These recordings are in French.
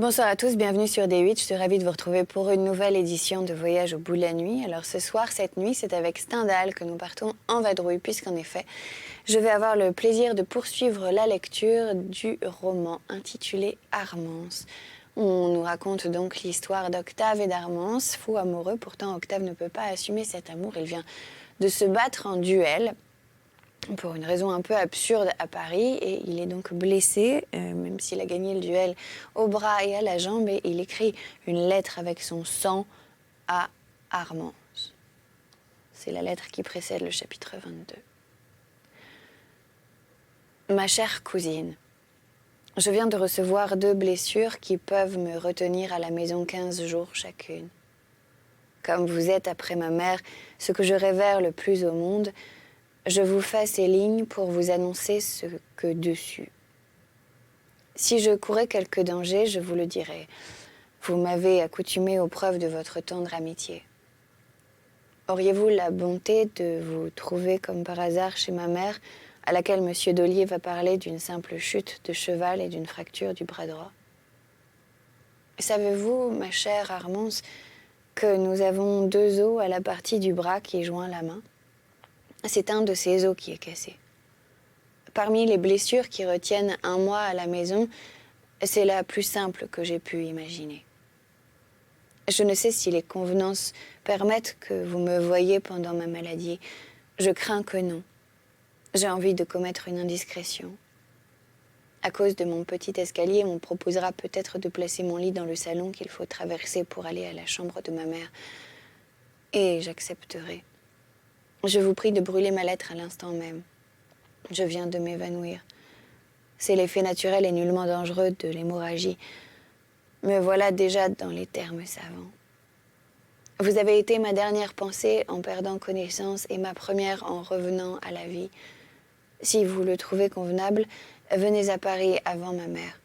Bonsoir à tous, bienvenue sur D8. Je suis ravie de vous retrouver pour une nouvelle édition de Voyage au bout de la nuit. Alors ce soir, cette nuit, c'est avec Stendhal que nous partons en vadrouille, puisqu'en effet, je vais avoir le plaisir de poursuivre la lecture du roman intitulé Armance. On nous raconte donc l'histoire d'Octave et d'Armance, fous amoureux. Pourtant, Octave ne peut pas assumer cet amour. Il vient de se battre en duel pour une raison un peu absurde à Paris, et il est donc blessé, même s'il a gagné le duel au bras et à la jambe, et il écrit une lettre avec son sang à Armance. C'est la lettre qui précède le chapitre 22. Ma chère cousine, je viens de recevoir 2 blessures qui peuvent me retenir à la maison 15 jours chacune. Comme vous êtes, après ma mère, ce que je révère le plus au monde, je vous fais ces lignes pour vous annoncer ce que dessus. Si je courais quelque danger, je vous le dirais. Vous m'avez accoutumé aux preuves de votre tendre amitié. Auriez-vous la bonté de vous trouver comme par hasard chez ma mère, à laquelle M. Dollier va parler d'une simple chute de cheval et d'une fracture du bras droit? Savez-vous, ma chère Armance, que nous avons 2 os à la partie du bras qui joint la main? C'est un de ces os qui est cassé. Parmi les blessures qui retiennent un mois à la maison, c'est la plus simple que j'ai pu imaginer. Je ne sais si les convenances permettent que vous me voyiez pendant ma maladie. Je crains que non. J'ai envie de commettre une indiscrétion. À cause de mon petit escalier, on proposera peut-être de placer mon lit dans le salon qu'il faut traverser pour aller à la chambre de ma mère. Et j'accepterai. Je vous prie de brûler ma lettre à l'instant même. Je viens de m'évanouir. C'est l'effet naturel et nullement dangereux de l'hémorragie. Me voilà déjà dans les termes savants. Vous avez été ma dernière pensée en perdant connaissance et ma première en revenant à la vie. Si vous le trouvez convenable, venez à Paris avant ma mère.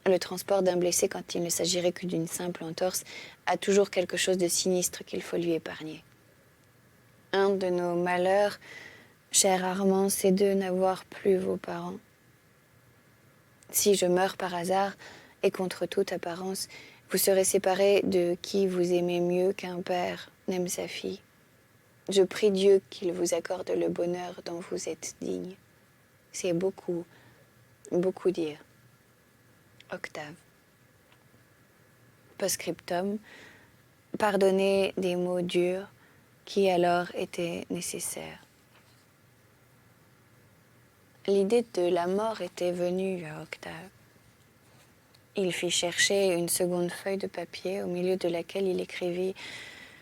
Le transport d'un blessé, quand il ne s'agirait que d'une simple entorse, a toujours quelque chose de sinistre qu'il faut lui épargner. Un de nos malheurs, cher Armand, c'est de n'avoir plus vos parents. Si je meurs par hasard, et contre toute apparence, vous serez séparés de qui vous aimez mieux qu'un père n'aime sa fille. Je prie Dieu qu'il vous accorde le bonheur dont vous êtes digne. C'est beaucoup, beaucoup dire. Octave. Postscriptum. Pardonnez des mots durs qui alors étaient nécessaires. L'idée de la mort était venue à Octave. Il fit chercher une seconde feuille de papier au milieu de laquelle il écrivit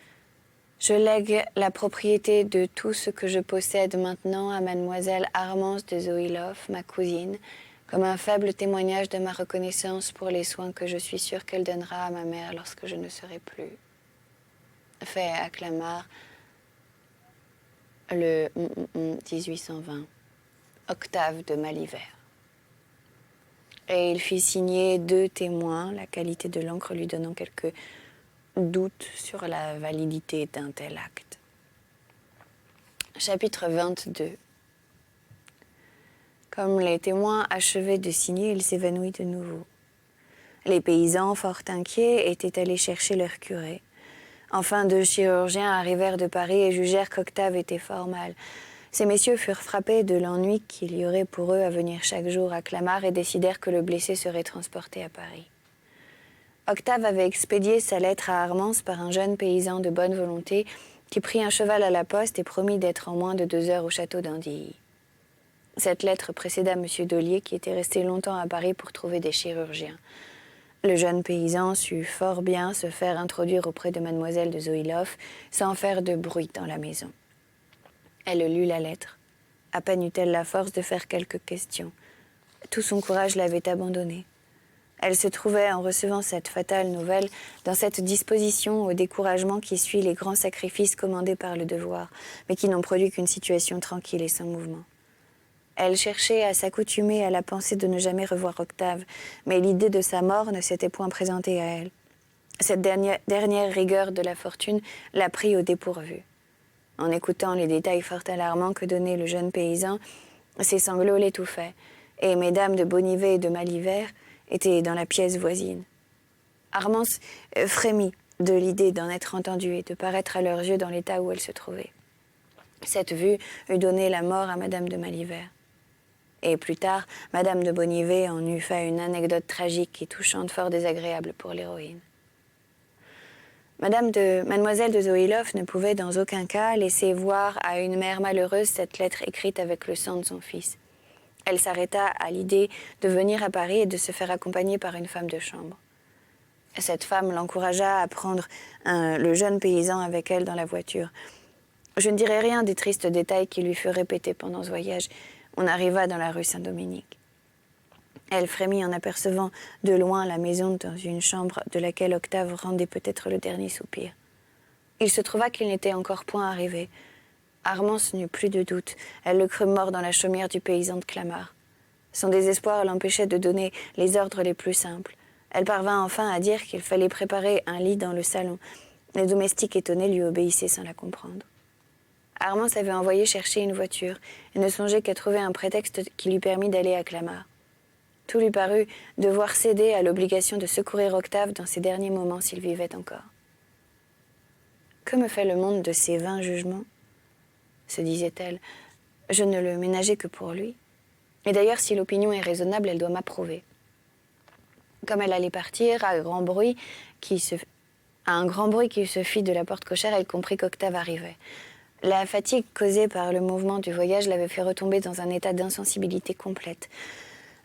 « Je lègue la propriété de tout ce que je possède maintenant à mademoiselle Armance de Zoïloff, ma cousine, comme un faible témoignage de ma reconnaissance pour les soins que je suis sûre qu'elle donnera à ma mère lorsque je ne serai plus. Fait à Clamart le 1820. Octave de Malivert. » Et il fit signer 2 témoins, la qualité de l'encre lui donnant quelques doutes sur la validité d'un tel acte. Chapitre 22. Comme les témoins achevaient de signer, il s'évanouit de nouveau. Les paysans, fort inquiets, étaient allés chercher leur curé. Enfin, 2 chirurgiens arrivèrent de Paris et jugèrent qu'Octave était fort mal. Ces messieurs furent frappés de l'ennui qu'il y aurait pour eux à venir chaque jour à Clamart et décidèrent que le blessé serait transporté à Paris. Octave avait expédié sa lettre à Armance par un jeune paysan de bonne volonté qui prit un cheval à la poste et promit d'être en moins de 2 heures au château d'Andilly. Cette lettre précéda M. Dollier qui était resté longtemps à Paris pour trouver des chirurgiens. Le jeune paysan sut fort bien se faire introduire auprès de mademoiselle de Zoïloff sans faire de bruit dans la maison. Elle lut la lettre. À peine eut-elle la force de faire quelques questions. Tout son courage l'avait abandonnée. Elle se trouvait, en recevant cette fatale nouvelle, dans cette disposition au découragement qui suit les grands sacrifices commandés par le devoir, mais qui n'ont produit qu'une situation tranquille et sans mouvement. Elle cherchait à s'accoutumer à la pensée de ne jamais revoir Octave, mais l'idée de sa mort ne s'était point présentée à elle. Cette dernière rigueur de la fortune la prit au dépourvu. En écoutant les détails fort alarmants que donnait le jeune paysan, ses sanglots l'étouffaient, et mesdames de Bonnivet et de Malivert étaient dans la pièce voisine. Armance frémit de l'idée d'en être entendue et de paraître à leurs yeux dans l'état où elle se trouvait. Cette vue eût donné la mort à Madame de Malivert. Et plus tard, Madame de Bonnivet en eut fait une anecdote tragique et touchante, fort désagréable pour l'héroïne. Mademoiselle de Zoïloff ne pouvait dans aucun cas laisser voir à une mère malheureuse cette lettre écrite avec le sang de son fils. Elle s'arrêta à l'idée de venir à Paris et de se faire accompagner par une femme de chambre. Cette femme l'encouragea à prendre le jeune paysan avec elle dans la voiture. Je ne dirai rien des tristes détails qui lui furent répétés pendant ce voyage. On arriva dans la rue Saint-Dominique. Elle frémit en apercevant de loin la maison dans une chambre de laquelle Octave rendait peut-être le dernier soupir. Il se trouva qu'il n'était encore point arrivé. Armance n'eut plus de doute. Elle le crut mort dans la chaumière du paysan de Clamart. Son désespoir l'empêchait de donner les ordres les plus simples. Elle parvint enfin à dire qu'il fallait préparer un lit dans le salon. Les domestiques étonnés lui obéissaient sans la comprendre. Armance avait envoyé chercher une voiture et ne songeait qu'à trouver un prétexte qui lui permît d'aller à Clamart. Tout lui parut devoir céder à l'obligation de secourir Octave dans ses derniers moments s'il vivait encore. « Que me fait le monde de ses vains jugements ?» se disait-elle. « Je ne le ménageais que pour lui. Et d'ailleurs, si l'opinion est raisonnable, elle doit m'approuver. » Comme elle allait partir, à un grand bruit qui se fit de la porte cochère, elle comprit qu'Octave arrivait. La fatigue causée par le mouvement du voyage l'avait fait retomber dans un état d'insensibilité complète.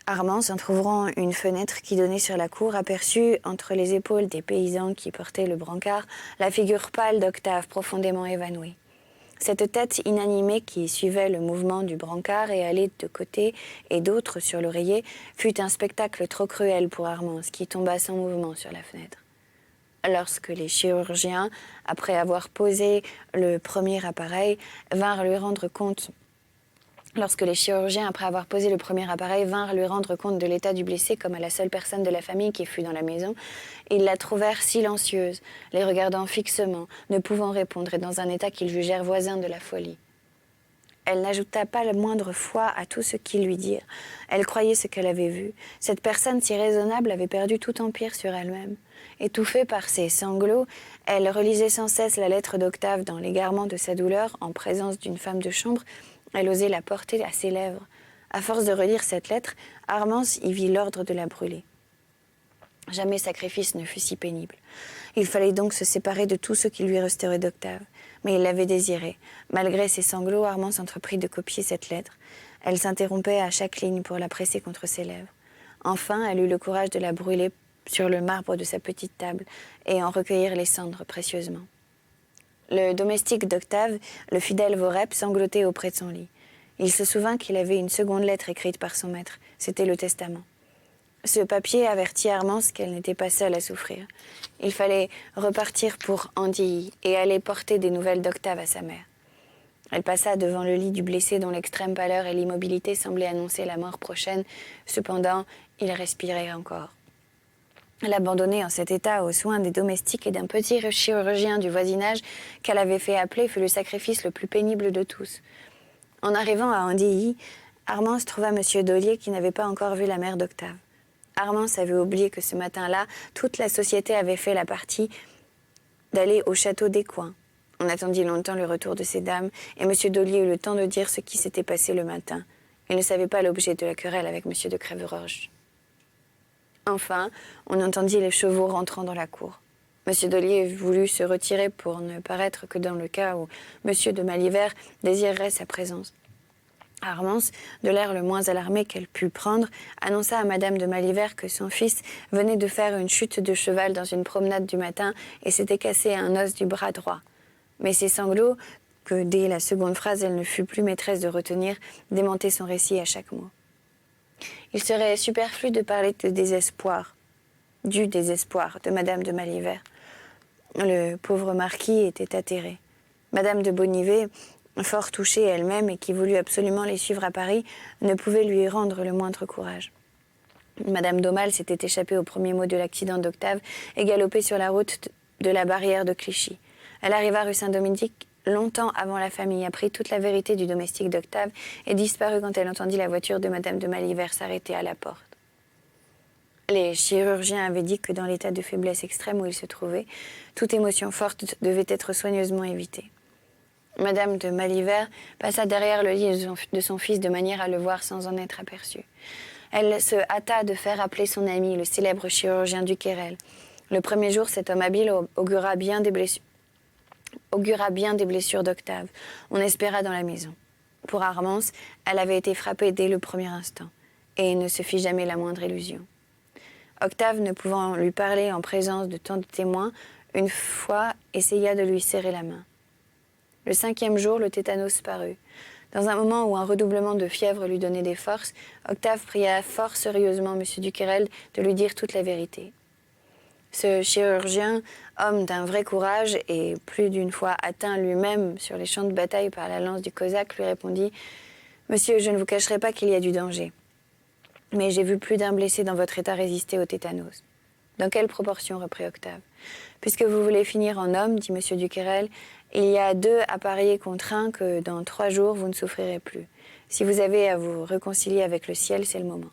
Armance, en trouvant une fenêtre qui donnait sur la cour, aperçut entre les épaules des paysans qui portaient le brancard la figure pâle d'Octave, profondément évanouie. Cette tête inanimée qui suivait le mouvement du brancard et allait de côté et d'autre sur l'oreiller fut un spectacle trop cruel pour Armance, qui tomba sans mouvement sur la fenêtre. Lorsque les chirurgiens, après avoir posé le premier appareil, vinrent lui rendre compte de l'état du blessé comme à la seule personne de la famille qui fût dans la maison, ils la trouvèrent silencieuse, les regardant fixement, ne pouvant répondre et dans un état qu'ils jugèrent voisin de la folie. Elle n'ajouta pas la moindre foi à tout ce qu'ils lui dirent. Elle croyait ce qu'elle avait vu. Cette personne si raisonnable avait perdu tout empire sur elle-même. Étouffée par ses sanglots, elle relisait sans cesse la lettre d'Octave dans l'égarement de sa douleur, en présence d'une femme de chambre. Elle osait la porter à ses lèvres. À force de relire cette lettre, Armance y vit l'ordre de la brûler. Jamais sacrifice ne fut si pénible. Il fallait donc se séparer de tout ce qui lui resterait d'Octave. Mais il l'avait désiré. Malgré ses sanglots, Armance entreprit de copier cette lettre. Elle s'interrompait à chaque ligne pour la presser contre ses lèvres. Enfin, elle eut le courage de la brûler sur le marbre de sa petite table et en recueillir les cendres précieusement. Le domestique d'Octave, le fidèle Vorep, sanglotait auprès de son lit. Il se souvint qu'il avait une seconde lettre écrite par son maître. C'était le testament. Ce papier avertit Armance qu'elle n'était pas seule à souffrir. Il fallait repartir pour Andilly et aller porter des nouvelles d'Octave à sa mère. Elle passa devant le lit du blessé dont l'extrême pâleur et l'immobilité semblaient annoncer la mort prochaine. Cependant, il respirait encore. L'abandonner en cet état aux soins des domestiques et d'un petit chirurgien du voisinage qu'elle avait fait appeler fut le sacrifice le plus pénible de tous. En arrivant à Andilly, Armance trouva M. Dollier qui n'avait pas encore vu la mère d'Octave. Armance avait oublié que ce matin-là, toute la société avait fait la partie d'aller au château d'Écouen. On attendit longtemps le retour de ces dames et M. Dollier eut le temps de dire ce qui s'était passé le matin. Il ne savait pas l'objet de la querelle avec M. de Crèveroche. Enfin, on entendit les chevaux rentrant dans la cour. M. Dollier voulut se retirer pour ne paraître que dans le cas où M. de Malivert désirerait sa présence. Armance, de l'air le moins alarmé qu'elle put prendre, annonça à Madame de Malivert que son fils venait de faire une chute de cheval dans une promenade du matin et s'était cassé un os du bras droit. Mais ses sanglots, que dès la seconde phrase elle ne fut plus maîtresse de retenir, démentaient son récit à chaque mot. Il serait superflu de parler du désespoir de Madame de Malivert. Le pauvre marquis était atterré. Madame de Bonnivet, fort touchée elle-même et qui voulut absolument les suivre à Paris, ne pouvait lui rendre le moindre courage. Madame d'Aumale s'était échappée au premier mot de l'accident d'Octave et galopait sur la route de la barrière de Clichy. Elle arriva rue Saint-Dominique longtemps avant la famille, apprit toute la vérité du domestique d'Octave et disparut quand elle entendit la voiture de Madame de Malivert s'arrêter à la porte. Les chirurgiens avaient dit que dans l'état de faiblesse extrême où il se trouvait, toute émotion forte devait être soigneusement évitée. Madame de Malivert passa derrière le lit de son fils de manière à le voir sans en être aperçue. Elle se hâta de faire appeler son ami, le célèbre chirurgien Duquerel. Le premier jour, cet homme habile augura bien des blessures d'Octave. On espéra dans la maison. Pour Armance, elle avait été frappée dès le premier instant, et ne se fit jamais la moindre illusion. Octave, ne pouvant lui parler en présence de tant de témoins, une fois essaya de lui serrer la main. Le 5e jour, le tétanos parut. Dans un moment où un redoublement de fièvre lui donnait des forces, Octave pria fort sérieusement M. Duquerel de lui dire toute la vérité. Ce chirurgien, homme d'un vrai courage et plus d'une fois atteint lui-même sur les champs de bataille par la lance du cosaque, lui répondit « Monsieur, je ne vous cacherai pas qu'il y a du danger. Mais j'ai vu plus d'un blessé dans votre état résister au tétanos. » « Dans quelle proportion ?» reprit Octave. « Puisque vous voulez finir en homme, dit M. Duquerel, il y a 2 à parier contre 1 que dans 3 jours, vous ne souffrirez plus. Si vous avez à vous réconcilier avec le ciel, c'est le moment. »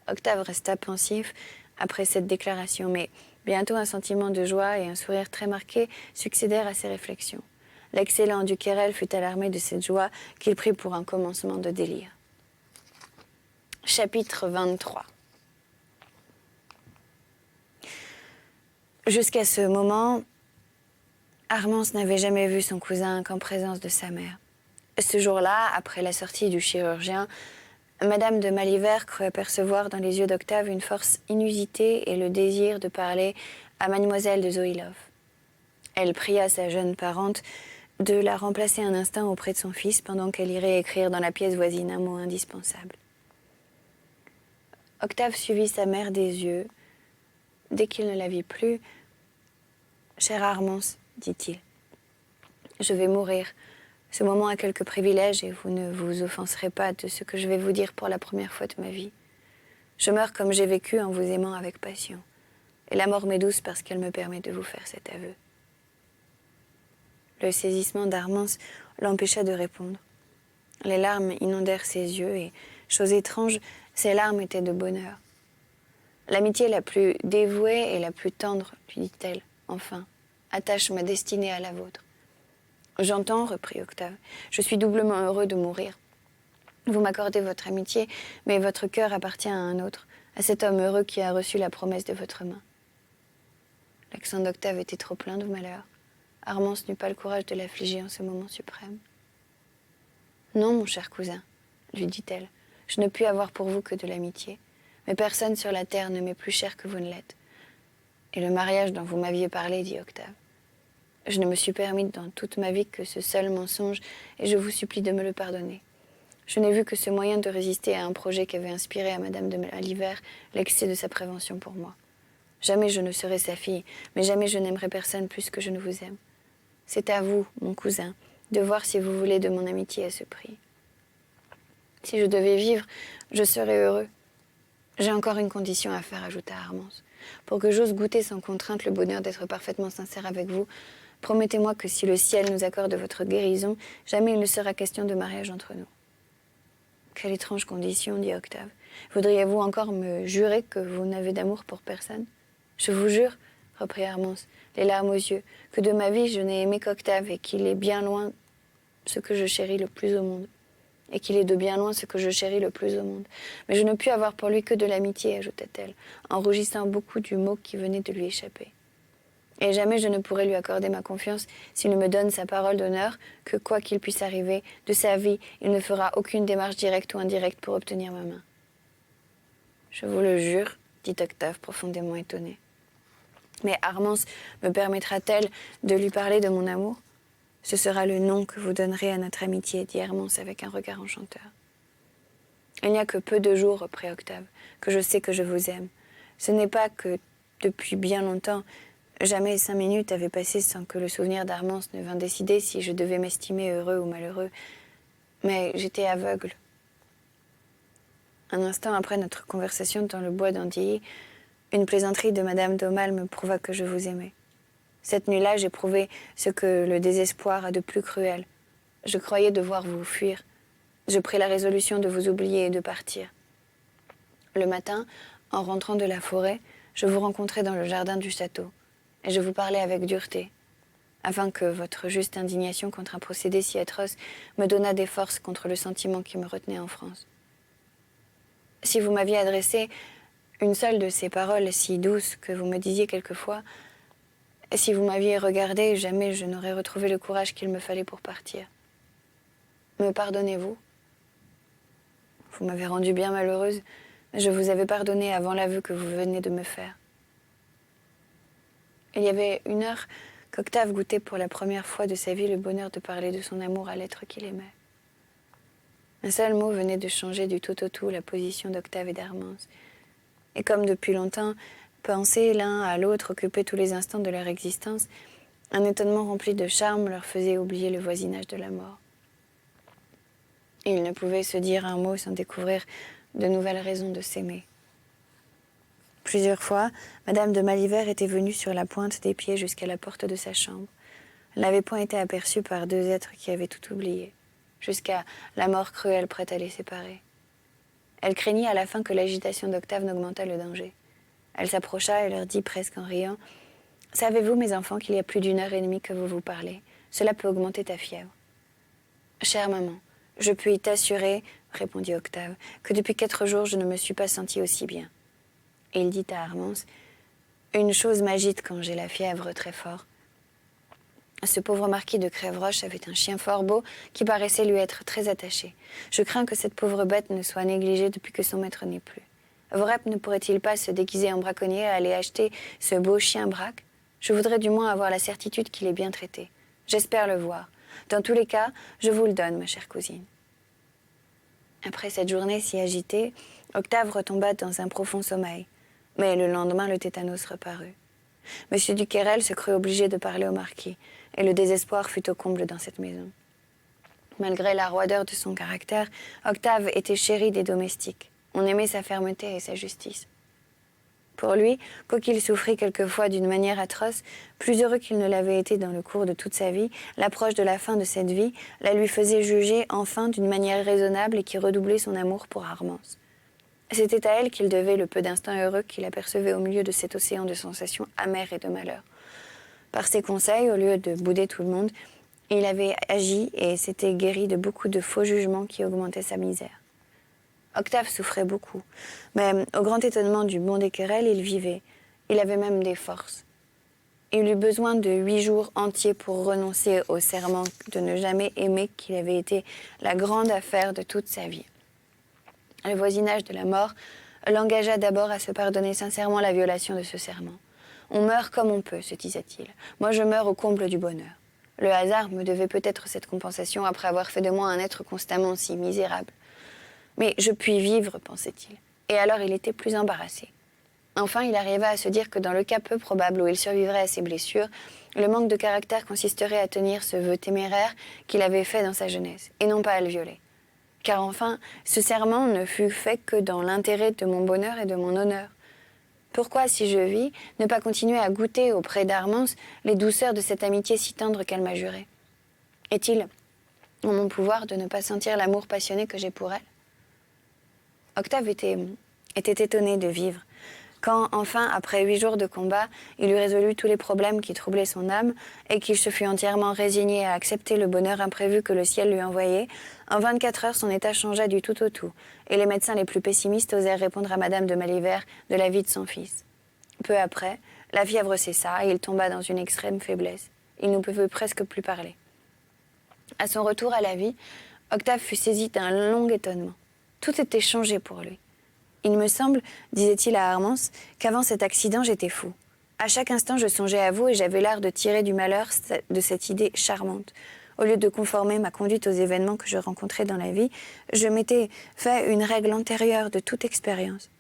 Octave resta pensif après cette déclaration, mais bientôt un sentiment de joie et un sourire très marqué succédèrent à ses réflexions. L'excellent Duquerel fut alarmé de cette joie qu'il prit pour un commencement de délire. Chapitre 23. Jusqu'à ce moment, Armance n'avait jamais vu son cousin qu'en présence de sa mère. Ce jour-là, après la sortie du chirurgien, Madame de Malivert crut apercevoir dans les yeux d'Octave une force inusitée et le désir de parler à mademoiselle de Zoïlov. Elle pria sa jeune parente de la remplacer un instant auprès de son fils pendant qu'elle irait écrire dans la pièce voisine un mot indispensable. Octave suivit sa mère des yeux. Dès qu'il ne la vit plus, « Chère Armance, dit-il, je vais mourir. Ce moment a quelques privilèges et vous ne vous offenserez pas de ce que je vais vous dire pour la première fois de ma vie. Je meurs comme j'ai vécu en vous aimant avec passion. Et la mort m'est douce parce qu'elle me permet de vous faire cet aveu. » Le saisissement d'Armance l'empêcha de répondre. Les larmes inondèrent ses yeux et, chose étrange, ces larmes étaient de bonheur. « L'amitié la plus dévouée et la plus tendre, lui dit-elle, enfin, attache ma destinée à la vôtre. » « J'entends, reprit Octave, je suis doublement heureux de mourir. Vous m'accordez votre amitié, mais votre cœur appartient à un autre, à cet homme heureux qui a reçu la promesse de votre main. » L'accent d'Octave était trop plein de malheur. Armance n'eut pas le courage de l'affliger en ce moment suprême. « Non, mon cher cousin, lui dit-elle, je ne puis avoir pour vous que de l'amitié, mais personne sur la terre ne m'est plus cher que vous ne l'êtes. Et le mariage dont vous m'aviez parlé, dit Octave. Je ne me suis permis dans toute ma vie que ce seul mensonge, et je vous supplie de me le pardonner. Je n'ai vu que ce moyen de résister à un projet qu'avait inspiré à Madame de Malivert l'excès de sa prévention pour moi. Jamais je ne serai sa fille, mais jamais je n'aimerai personne plus que je ne vous aime. C'est à vous, mon cousin, de voir si vous voulez de mon amitié à ce prix. Si je devais vivre, je serais heureux. J'ai encore une condition à faire, ajouta Armance. Pour que j'ose goûter sans contrainte le bonheur d'être parfaitement sincère avec vous, promettez-moi que si le ciel nous accorde votre guérison, jamais il ne sera question de mariage entre nous. Quelle étrange condition, dit Octave. Voudriez-vous encore me jurer que vous n'avez d'amour pour personne? Je vous jure, reprit Armance, les larmes aux yeux, que de ma vie je n'ai aimé qu'Octave et qu'il est bien loin ce que je chéris le plus au monde. Et qu'il est de bien loin ce que je chéris le plus au monde. Mais je ne puis avoir pour lui que de l'amitié, ajouta-t-elle, en rougissant beaucoup du mot qui venait de lui échapper. Et jamais je ne pourrai lui accorder ma confiance s'il ne me donne sa parole d'honneur que, quoi qu'il puisse arriver, de sa vie, il ne fera aucune démarche directe ou indirecte pour obtenir ma main. Je vous le jure, dit Octave, profondément étonné. Mais Armance me permettra-t-elle de lui parler de mon amour? Ce sera le nom que vous donnerez à notre amitié, dit Armance avec un regard enchanteur. Il n'y a que peu de jours, reprit Octave, que je sais que je vous aime. Ce n'est pas que, depuis bien longtemps, jamais 5 minutes avaient passé sans que le souvenir d'Armance ne vînt décider si je devais m'estimer heureux ou malheureux. Mais j'étais aveugle. Un instant après notre conversation dans le bois d'Andilly, une plaisanterie de Madame d'Aumale me prouva que je vous aimais. Cette nuit-là, j'éprouvais ce que le désespoir a de plus cruel. Je croyais devoir vous fuir. Je pris la résolution de vous oublier et de partir. Le matin, En rentrant de la forêt, je vous rencontrai dans le jardin du château, et je vous parlais avec dureté, afin que votre juste indignation contre un procédé si atroce me donnât des forces contre le sentiment qui me retenait en France. Si vous m'aviez adressé une seule de ces paroles si douces que vous me disiez quelquefois, si vous m'aviez regardé, jamais je n'aurais retrouvé le courage qu'il me fallait pour partir. Me pardonnez-vous ? Vous m'avez rendue bien malheureuse, mais je vous avais pardonné avant l'aveu que vous venez de me faire. Il y avait une heure qu'Octave goûtait pour la première fois de sa vie le bonheur de parler de son amour à l'être qu'il aimait. Un seul mot venait de changer du tout au tout la position d'Octave et d'Armance. Et comme depuis longtemps, penser l'un à l'autre occupait tous les instants de leur existence, un étonnement rempli de charme leur faisait oublier le voisinage de la mort. Ils ne pouvaient se dire un mot sans découvrir de nouvelles raisons de s'aimer. Plusieurs fois, Madame de Malivert était venue sur la pointe des pieds jusqu'à la porte de sa chambre. Elle n'avait point été aperçue par deux êtres qui avaient tout oublié, jusqu'à la mort cruelle prête à les séparer. Elle craignit à la fin que l'agitation d'Octave n'augmentât le danger. Elle s'approcha et leur dit presque en riant « Savez-vous, mes enfants, qu'il y a plus d'une heure et demie que vous vous parlez? Cela peut augmenter ta fièvre. »« Chère maman, je puis t'assurer, répondit Octave, que depuis 4 jours je ne me suis pas sentie aussi bien. » Et il dit à Armance « Une chose m'agite quand j'ai la fièvre très fort. » Ce pauvre marquis de Crèveroche avait un chien fort beau qui paraissait lui être très attaché. Je crains que cette pauvre bête ne soit négligée depuis que son maître n'est plus. Vorep ne pourrait-il pas se déguiser en braconnier et aller acheter ce beau chien braque? Je voudrais du moins avoir la certitude qu'il est bien traité. J'espère le voir. Dans tous les cas, je vous le donne, ma chère cousine. Après cette journée si agitée, Octave retomba dans un profond sommeil. Mais le lendemain, le tétanos reparut. Monsieur Duquerel se crut obligé de parler au marquis, et le désespoir fut au comble dans cette maison. Malgré la roideur de son caractère, Octave était chéri des domestiques. On aimait sa fermeté et sa justice. Pour lui, quoiqu'il souffrît quelquefois d'une manière atroce, plus heureux qu'il ne l'avait été dans le cours de toute sa vie, l'approche de la fin de cette vie la lui faisait juger enfin d'une manière raisonnable et qui redoublait son amour pour Armance. C'était à elle qu'il devait le peu d'instants heureux qu'il apercevait au milieu de cet océan de sensations amères et de malheur. Par ses conseils, au lieu de bouder tout le monde, il avait agi et s'était guéri de beaucoup de faux jugements qui augmentaient sa misère. Octave souffrait beaucoup, mais au grand étonnement du bon Duquerel, il vivait. Il avait même des forces. Il eut besoin de 8 jours entiers pour renoncer au serment de ne jamais aimer qui avait été la grande affaire de toute sa vie. Le voisinage de la mort l'engagea d'abord à se pardonner sincèrement la violation de ce serment. « On meurt comme on peut », se disait-il. « Moi, je meurs au comble du bonheur. Le hasard me devait peut-être cette compensation après avoir fait de moi un être constamment si misérable. Mais je puis vivre, pensait-il. Et alors il était plus embarrassé. Enfin, il arriva à se dire que dans le cas peu probable où il survivrait à ses blessures, le manque de caractère consisterait à tenir ce vœu téméraire qu'il avait fait dans sa jeunesse, et non pas à le violer. Car enfin, ce serment ne fut fait que dans l'intérêt de mon bonheur et de mon honneur. Pourquoi, si je vis, ne pas continuer à goûter auprès d'Armance les douceurs de cette amitié si tendre qu'elle m'a jurée? Est-il en mon pouvoir de ne pas sentir l'amour passionné que j'ai pour elle? Octave était étonné de vivre. Quand, enfin, après 8 jours de combat, il eut résolu tous les problèmes qui troublaient son âme et qu'il se fut entièrement résigné à accepter le bonheur imprévu que le ciel lui envoyait, en 24 heures, son état changea du tout au tout, et les médecins les plus pessimistes osèrent répondre à Madame de Malivert de la vie de son fils. Peu après, la fièvre cessa et il tomba dans une extrême faiblesse. Il ne pouvait presque plus parler. À son retour à la vie, Octave fut saisi d'un long étonnement. Tout était changé pour lui. Il me semble, disait-il à Armance, qu'avant cet accident, j'étais fou. À chaque instant, je songeais à vous et j'avais l'art de tirer du malheur de cette idée charmante. Au lieu de conformer ma conduite aux événements que je rencontrais dans la vie, je m'étais fait une règle antérieure de toute expérience.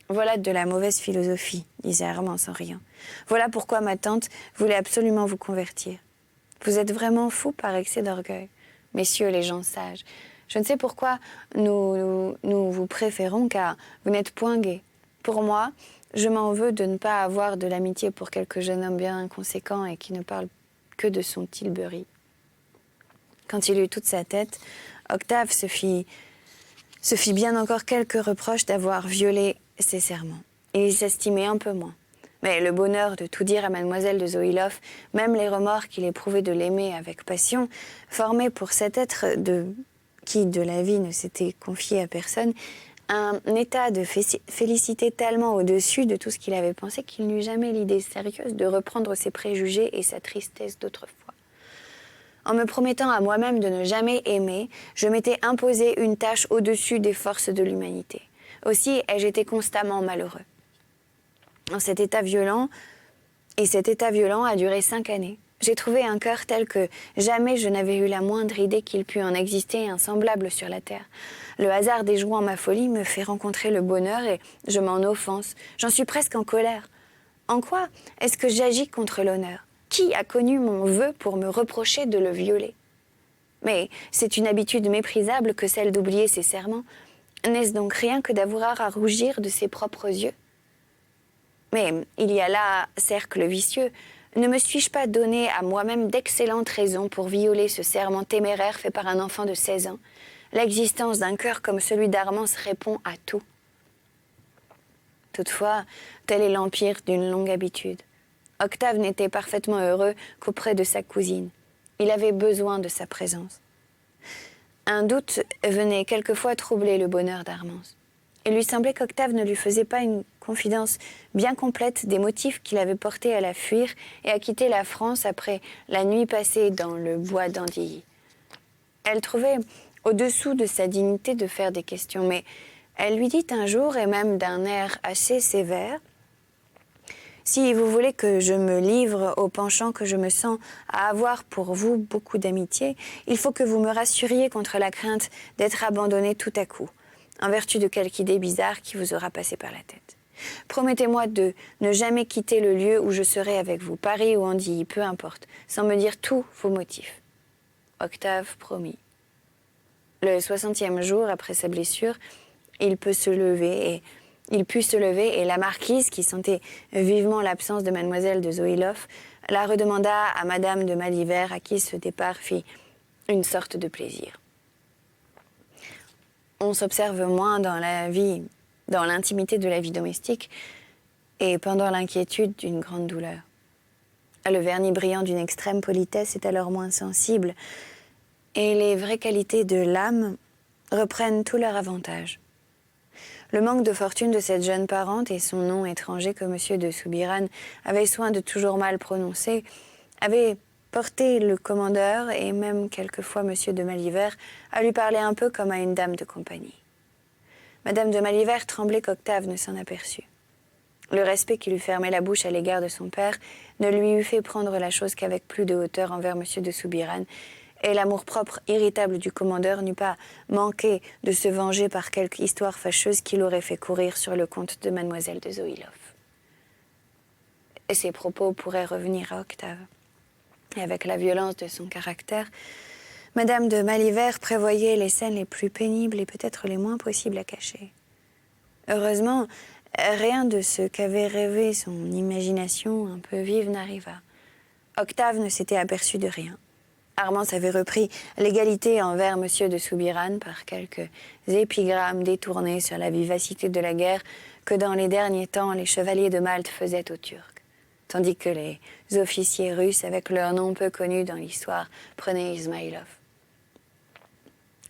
Voilà de la mauvaise philosophie, disait Armance en riant. Voilà pourquoi ma tante voulait absolument vous convertir. Vous êtes vraiment fou par excès d'orgueil. Messieurs les gens sages, je ne sais pourquoi nous vous préférons, car vous n'êtes point gai. Pour moi, je m'en veux de ne pas avoir de l'amitié pour quelque jeune homme bien inconséquent et qui ne parle que de son tilbury. Quand il eut toute sa tête, Octave se fit bien encore quelques reproches d'avoir violé ses serments. Il s'estimait un peu moins. Mais le bonheur de tout dire à mademoiselle de Zoïloff, même les remords qu'il éprouvait de l'aimer avec passion, formaient pour cet être qui de la vie ne s'était confié à personne, un état de félicité tellement au-dessus de tout ce qu'il avait pensé qu'il n'eut jamais l'idée sérieuse de reprendre ses préjugés et sa tristesse d'autrefois. En me promettant à moi-même de ne jamais aimer, je m'étais imposé une tâche au-dessus des forces de l'humanité. Aussi ai-je été constamment malheureux. Cet état violent a duré 5 années. J'ai trouvé un cœur tel que jamais je n'avais eu la moindre idée qu'il pût en exister un semblable sur la terre. Le hasard déjouant ma folie me fait rencontrer le bonheur et je m'en offense. J'en suis presque en colère. En quoi est-ce que j'agis contre l'honneur ? Qui a connu mon vœu pour me reprocher de le violer ? Mais c'est une habitude méprisable que celle d'oublier ses serments. N'est-ce donc rien que d'avoir à rougir de ses propres yeux ? Mais il y a là cercle vicieux. Ne me suis-je pas donné à moi-même d'excellentes raisons pour violer ce serment téméraire fait par un enfant de 16 ans ? L'existence d'un cœur comme celui d'Armance répond à tout. Toutefois, tel est l'empire d'une longue habitude. Octave n'était parfaitement heureux qu'auprès de sa cousine. Il avait besoin de sa présence. Un doute venait quelquefois troubler le bonheur d'Armance. Il lui semblait qu'Octave ne lui faisait pas une confidence bien complète des motifs qui l'avaient porté à la fuir et à quitter la France après la nuit passée dans le bois d'Andilly. Elle trouvait au-dessous de sa dignité de faire des questions, mais elle lui dit un jour, et même d'un air assez sévère, « Si vous voulez que je me livre au penchant que je me sens à avoir pour vous beaucoup d'amitié, il faut que vous me rassuriez contre la crainte d'être abandonné tout à coup, en vertu de quelque idée bizarre qui vous aura passé par la tête. Promettez-moi de ne jamais quitter le lieu où je serai avec vous, Paris ou Andilly, peu importe, sans me dire tous vos motifs. » Octave promit. Le 60e jour après sa blessure, il put se lever et la marquise, qui sentait vivement l'absence de mademoiselle de Zoïloff, la redemanda à madame de Malivert, à qui ce départ fit une sorte de plaisir. On s'observe moins dans l'intimité de la vie domestique et pendant l'inquiétude d'une grande douleur. Le vernis brillant d'une extrême politesse est alors moins sensible et les vraies qualités de l'âme reprennent tout leur avantage. Le manque de fortune de cette jeune parente et son nom étranger que M. de Soubirane avait soin de toujours mal prononcer avaient porté le commandeur et même quelquefois M. de Malivert à lui parler un peu comme à une dame de compagnie. Madame de Malivert tremblait qu'Octave ne s'en aperçût. Le respect qui lui fermait la bouche à l'égard de son père ne lui eût fait prendre la chose qu'avec plus de hauteur envers M. de Soubirane, et l'amour-propre irritable du commandeur n'eût pas manqué de se venger par quelque histoire fâcheuse qui l'aurait fait courir sur le compte de mademoiselle de Zoïloff. Et ces propos pourraient revenir à Octave. Et avec la violence de son caractère, madame de Malivert prévoyait les scènes les plus pénibles et peut-être les moins possibles à cacher. Heureusement, rien de ce qu'avait rêvé son imagination un peu vive n'arriva. Octave ne s'était aperçu de rien. Armance avait repris l'égalité envers M. de Soubirane par quelques épigrammes détournées sur la vivacité de la guerre que dans les derniers temps les chevaliers de Malte faisaient aux Turcs, tandis que les officiers russes, avec leurs noms peu connus dans l'histoire, prenaient Ismaïlov.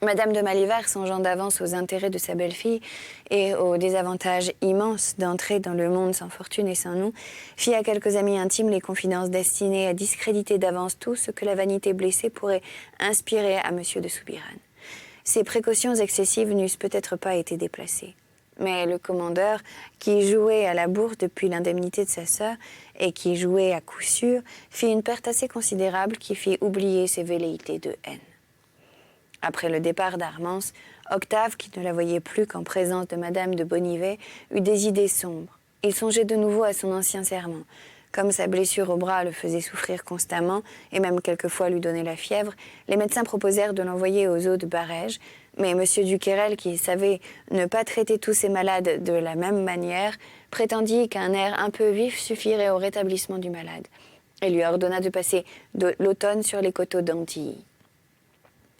Madame de Malivert, songeant d'avance aux intérêts de sa belle-fille et aux désavantages immenses d'entrer dans le monde sans fortune et sans nom, fit à quelques amis intimes les confidences destinées à discréditer d'avance tout ce que la vanité blessée pourrait inspirer à M. de Soubirane. Ces précautions excessives n'eussent peut-être pas été déplacées. Mais le commandeur, qui jouait à la bourse depuis l'indemnité de sa sœur et qui jouait à coup sûr, fit une perte assez considérable qui fit oublier ses velléités de haine. Après le départ d'Armance, Octave, qui ne la voyait plus qu'en présence de madame de Bonnivet, eut des idées sombres. Il songeait de nouveau à son ancien serment. Comme sa blessure au bras le faisait souffrir constamment, et même quelquefois lui donnait la fièvre, les médecins proposèrent de l'envoyer aux eaux de Barège, mais M. Duquerel, qui savait ne pas traiter tous ses malades de la même manière, prétendit qu'un air un peu vif suffirait au rétablissement du malade, et lui ordonna de passer l'automne sur les coteaux d'Antilly.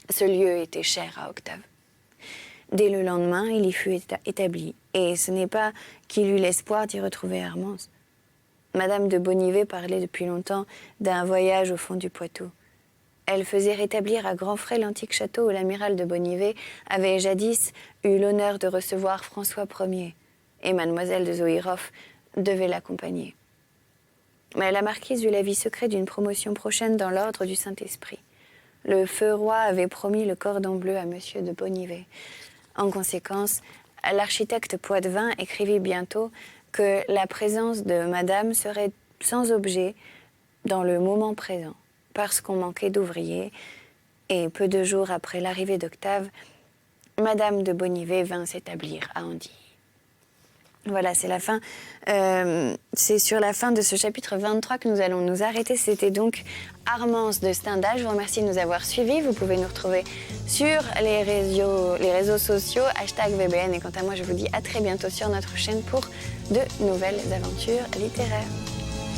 Ce lieu était cher à Octave. Dès le lendemain, il y fut établi, et ce n'est pas qu'il eut l'espoir d'y retrouver Hermance. Madame de Bonnivet parlait depuis longtemps d'un voyage au fond du Poitou. Elle faisait rétablir à grands frais l'antique château où l'amiral de Bonnivet avait jadis eu l'honneur de recevoir François Ier, et mademoiselle de Zoïroff devait l'accompagner. Mais la marquise eut l'avis secret d'une promotion prochaine dans l'ordre du Saint-Esprit. Le feu roi avait promis le cordon bleu à monsieur de Bonnivet. En conséquence, l'architecte Poitevin écrivit bientôt que la présence de madame serait sans objet dans le moment présent, parce qu'on manquait d'ouvriers, et peu de jours après l'arrivée d'Octave, madame de Bonnivet vint s'établir à Andilly. Voilà, c'est la fin. C'est sur la fin de ce chapitre 23 que nous allons nous arrêter. C'était donc Armance de Stendhal. Je vous remercie de nous avoir suivis. Vous pouvez nous retrouver sur les réseaux sociaux, #VBN. Et quant à moi, je vous dis à très bientôt sur notre chaîne pour de nouvelles aventures littéraires.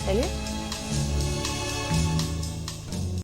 Salut!